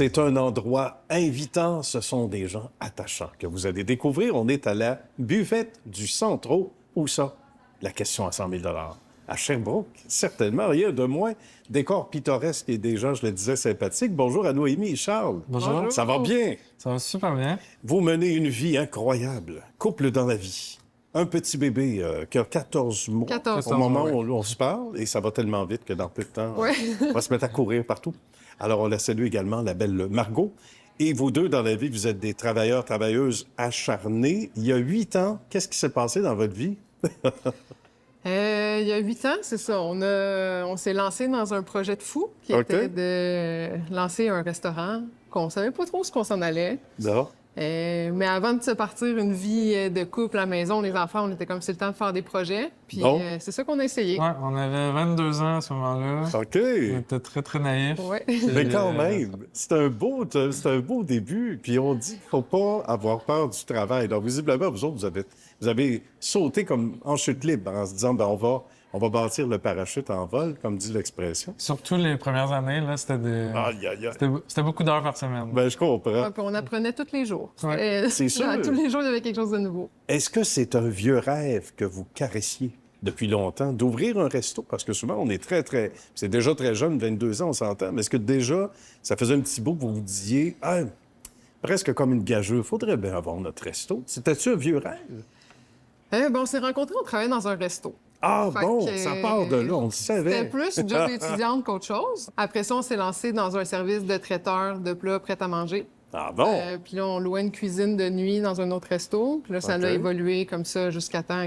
C'est un endroit invitant. Ce sont des gens attachants que vous allez découvrir. On est à la buvette du Centro. Où ça? La question à 100 000 à Sherbrooke, certainement. Rien de moins. Décor pittoresque et des gens, je le disais, sympathiques. Bonjour à Noémie et Charles. Bonjour. Ça va bien? Ça va super bien. Vous menez une vie incroyable. Couple dans la vie. Un petit bébé qui a 14 mois 14 au moment mois, où on se parle. Et ça va tellement vite que dans peu de temps, Ouais. on va se mettre à courir partout. Alors, on la salue également, la belle Margot. Et vous deux, dans la vie, vous êtes des travailleurs, travailleuses acharnés. Il y a 8 ans, qu'est-ce qui s'est passé dans votre vie? Il y a 8 ans, c'est ça. On s'est lancé dans un projet de fou qui était de lancer un restaurant qu'on savait pas trop ce qu'on s'en allait. Non. Mais avant de se partir une vie de couple à la maison, les enfants, on était comme c'est le temps de faire des projets. Puis Bon. c'est ça qu'on a essayé. Ouais, on avait 22 ans à ce moment-là. OK. On était très, très naïfs. Ouais. Mais quand même, c'est un beau début. Puis on dit qu'il ne faut pas avoir peur du travail. Donc, visiblement, vous autres, vous avez sauté comme en chute libre en se disant, ben, on va bâtir le parachute en vol, comme dit l'expression. Surtout les premières années, là, Aïe, aïe, aïe. c'était beaucoup d'heures par semaine. Ben, je comprends. Ouais, puis on apprenait tous les jours. Ouais. C'est sûr. Tous les jours, il y avait quelque chose de nouveau. Est-ce que c'est un vieux rêve que vous caressiez depuis longtemps, d'ouvrir un resto? Parce que souvent, on est très... C'est déjà très jeune, 22 ans, on s'entend. Mais est-ce que déjà, ça faisait un petit bout que vous vous disiez, ah, presque comme une gageure, faudrait bien avoir notre resto? C'était-tu un vieux rêve? On s'est rencontrés, on travaillait dans un resto. Ah Fait bon, que, ça part de là, on le savait. C'était plus une job étudiante qu'autre chose. Après ça, on s'est lancé dans un service de traiteur de plats prêts à manger. Ah bon? Puis là, on louait une cuisine de nuit dans un autre resto. Puis là, ça OK. a évolué comme ça jusqu'à temps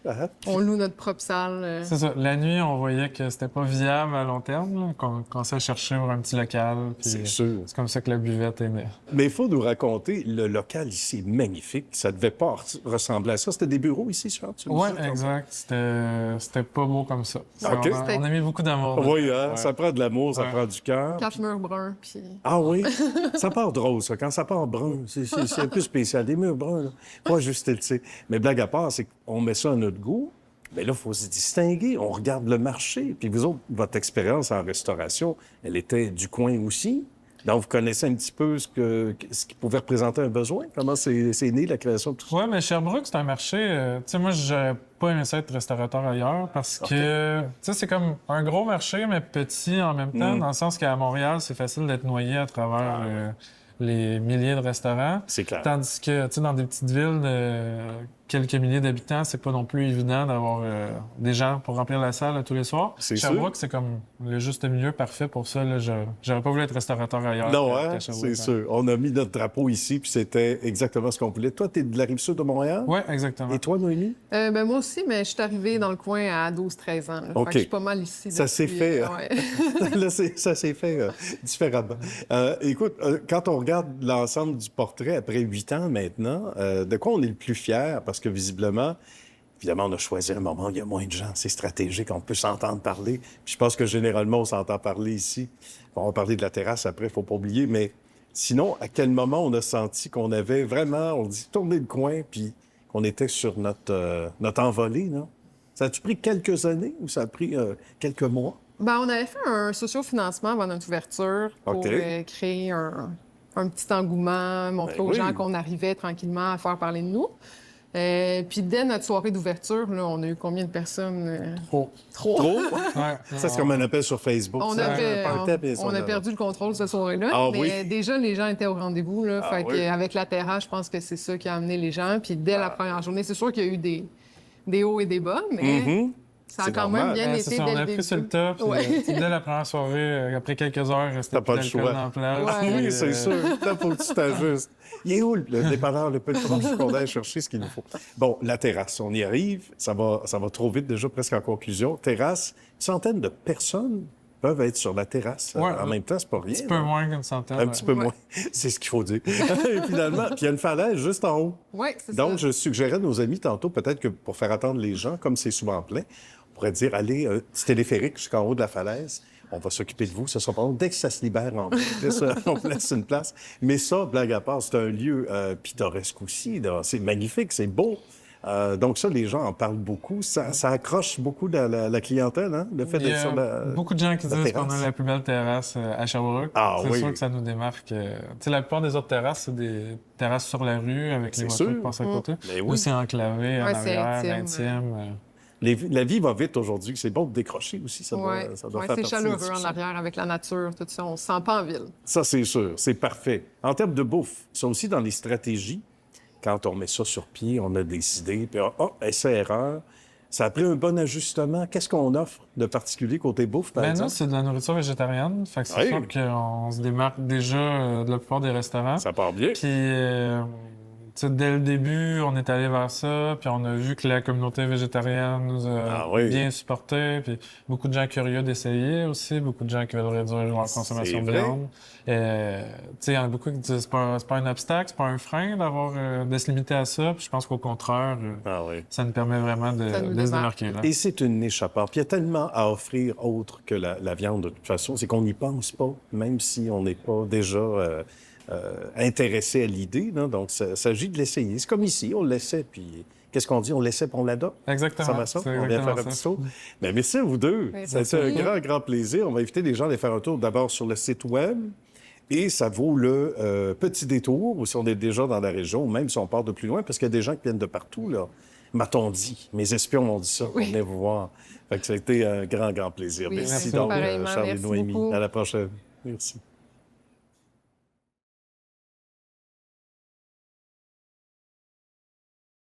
Ah, qu'on loue notre propre salle. C'est ça. La nuit, on voyait que c'était pas viable à long terme, là, qu'on commençait à chercher pour un petit local. Puis c'est sûr. c'est comme ça que la buvette est née. Mais il faut nous raconter, le local ici est magnifique. Ça devait pas ressembler à ça. C'était des bureaux ici, Charles? Tu me Ouais, disais, exact. C'était pas beau comme ça. OK. On a mis beaucoup d'amour. Oui, hein? Ouais. Ça prend de l'amour, ça Ouais. prend du cœur. 4 murs bruns, puis... Ah oui? Ça part drôle, ça. Quand ça part brun, c'est un peu spécial. Des murs bruns, là. Pas juste, tu sais. Mais blague à part, c'est qu'on met ça à notre goût. Mais là, il faut se distinguer. On regarde le marché. Puis vous autres, votre expérience en restauration, elle était du coin aussi. Donc, vous connaissez un petit peu ce qui pouvait représenter un besoin? Comment c'est né, la création de tout ça? Ouais, mais Sherbrooke, c'est un marché. Tu sais, moi, j'aurais pas aimé ça être restaurateur ailleurs parce que, tu sais, c'est comme un gros marché, mais petit en même temps, dans le sens qu'à Montréal, c'est facile d'être noyé à travers les milliers de restaurants. C'est clair. Tandis que, tu sais, dans des petites villes de quelques milliers d'habitants, c'est pas non plus évident d'avoir des gens pour remplir la salle tous les soirs. C'est Sherbrooke, c'est comme le juste milieu parfait pour ça. Là, j'aurais pas voulu être restaurateur ailleurs. Non, qu'à hein? Sherbrooke, C'est sûr. On a mis notre drapeau ici, puis c'était exactement ce qu'on voulait. Toi, t'es de la Rive-Sud de Montréal? Ouais, exactement. Et toi, Noémie? moi aussi, mais je suis arrivée dans le coin à 12-13 ans. Là. OK. Fait que je suis pas mal ici. Ça s'est depuis, fait. ouais. Là, ça s'est fait différemment. Écoute, quand on regarde l'ensemble du portrait après 8 ans maintenant, de quoi on est le plus fier? Parce que visiblement, évidemment, on a choisi un moment où il y a moins de gens. C'est stratégique, on peut s'entendre parler. Puis je pense que généralement, on s'entend parler ici. On va parler de la terrasse après, il ne faut pas oublier. Mais sinon, à quel moment on a senti qu'on avait vraiment, on dit, tourné le coin, puis qu'on était sur notre envolée, là? Ça a-tu pris quelques années ou ça a pris quelques mois? On avait fait un sociofinancement avant notre ouverture pour OK. créer un petit engouement, montrer Ben aux oui. gens qu'on arrivait tranquillement à faire parler de nous. Puis dès notre soirée d'ouverture, là, on a eu combien de personnes? Trop. Trop. Trop? Ouais. Ça, c'est comme un appel sur Facebook. On, ça. avait- Un party à Maison on a Laurent. perdu le contrôle cette soirée-là. Ah mais oui? déjà, les gens étaient au rendez-vous. Là, Ah fait oui? avec la terrasse, je pense que c'est ça qui a amené les gens. Puis dès la première journée, c'est sûr qu'il y a eu des hauts et des bas, mais Mhm. ça a C'est quand normal. même bien Ouais, été c'est ça, dès on le a début. pris sur le top. Puis, Ouais. dès la première soirée, après quelques heures, restait T'as pas plus le d'alcool choix. dans la place. Ouais. Oui, Puis, c'est sûr. Là, faut que tu t'ajustes. Il est où le dépanneur, le peu de temps qu'on aille chercher ce qu'il nous faut? Bon, la terrasse, on y arrive. Ça va trop vite déjà, presque en conclusion. Terrasse, une centaine de personnes peuvent être sur la terrasse. Ouais. En même temps, c'est pas rien. Un petit peu là. moins qu'une centaine. Un petit peu Ouais. moins. C'est ce qu'il faut dire. Et finalement, puis il y a une falaise juste en haut. Oui, c'est Donc, ça. je suggérais à nos amis tantôt, peut-être que pour faire attendre les gens, comme c'est souvent plein, on pourrait dire, allez, un petit téléphérique jusqu'en haut de la falaise. On va s'occuper de vous. Ce sera pas long. Dès que ça se libère, on laisse une place. Mais ça, blague à part, c'est un lieu pittoresque aussi. là. C'est magnifique, c'est beau. Donc ça, les gens en parlent beaucoup. Ça accroche beaucoup la clientèle, hein, le fait Il y d'être a sur la beaucoup de gens qui disent qu'on terrasse. a la plus belle terrasse à Sherbrooke. Ah C'est oui. sûr que ça nous démarque. Tu sais, la plupart des autres terrasses, c'est des terrasses sur la rue avec les C'est voitures sûr. qui passent à côté. Mais Nous, oui. c'est enclavé en Ouais, c'est arrière, intime. intime. La vie va vite aujourd'hui. C'est bon de décrocher aussi. Ça doit Ouais. faire C'est partie chaleureux de en ça. arrière avec la nature, tout ça. On se sent pas en ville. Ça, c'est sûr. C'est parfait. En termes de bouffe, ça aussi dans les stratégies, quand on met ça sur pied, on a des idées, puis essai-erreur. Ça a pris un bon ajustement. Qu'est-ce qu'on offre de particulier côté bouffe, par Ben nous, exemple? c'est de la nourriture végétarienne. Fait que c'est Oui. sûr qu'on se démarque déjà de la plupart des restaurants. Ça part bien. Puis, tu sais, dès le début, on est allé vers ça, puis on a vu que la communauté végétarienne nous a Ah oui. bien supportés, puis beaucoup de gens curieux d'essayer aussi, beaucoup de gens qui veulent réduire leur consommation de vrai. viande. Tu sais, il y en a beaucoup qui disent c'est pas un obstacle, c'est pas un frein de se limiter à ça, puis je pense qu'au contraire, Ah oui. ça nous permet vraiment de Ça nous se démarque. démarquer. Là. Et c'est une niche à part. Puis il y a tellement à offrir autre que la viande, de toute façon. C'est qu'on n'y pense pas, même si on n'est pas déjà intéressé à l'idée. Là. Donc, il s'agit de l'essayer. C'est comme ici, on l'essaie, puis qu'est-ce qu'on dit? On l'essaie, puis on l'adopte. Exactement. Ça va ça? C'est On vient faire un exactement petit ça. tour. Mais merci à vous deux. Oui, Ça a été un merci. grand, grand plaisir. On va inviter les gens à aller faire un tour d'abord sur le site Web. Et ça vaut le petit détour, ou si on est déjà dans la région, ou même si on part de plus loin, parce qu'il y a des gens qui viennent de partout, là. M'a-t-on dit? Mes espions m'ont dit ça. Oui. On venait vous voir. Fait que ça a été un grand, grand plaisir. Oui, merci merci. donc, Pareillement. Charles et Merci Noémie. beaucoup. À la prochaine. Merci.